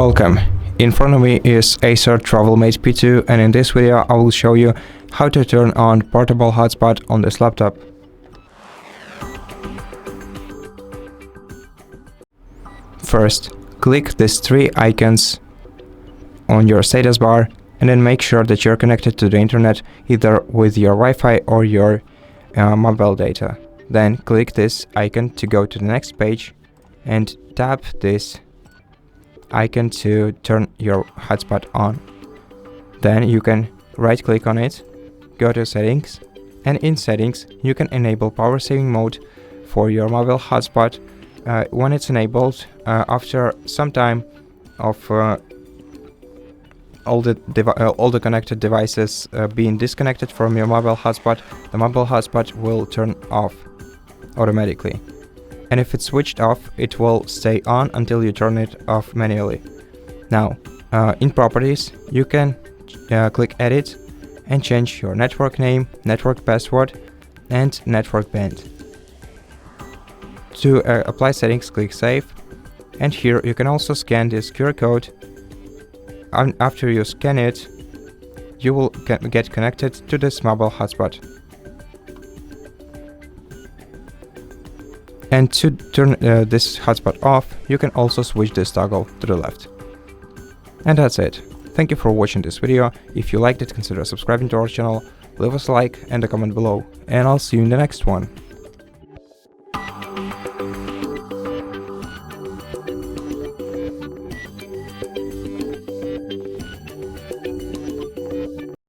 Welcome. In front of me is ACER TravelMate P2, and in this video I will show you how to turn on portable hotspot on this laptop. First, click these three icons on your status bar and then make sure that you're connected to the internet either with your Wi-Fi or your mobile data. Then click this icon to go to the next page and tap this icon to turn your hotspot on. Then you can right click on it, go to settings, and in settings you can enable power saving mode for your mobile hotspot. When it's enabled, after some time of all the connected devices being disconnected from your mobile hotspot, the mobile hotspot will turn off automatically. And if it's switched off, it will stay on until you turn it off manually. Now, in properties, you can click edit and change your network name, network password, and network band. To apply settings, click save, and here you can also scan this QR code. And after you scan it, you will get connected to this mobile hotspot. And to turn this hotspot off, you can also switch this toggle to the left. And that's it. Thank you for watching this video. If you liked it, consider subscribing to our channel, leave us a like and a comment below, and I'll see you in the next one.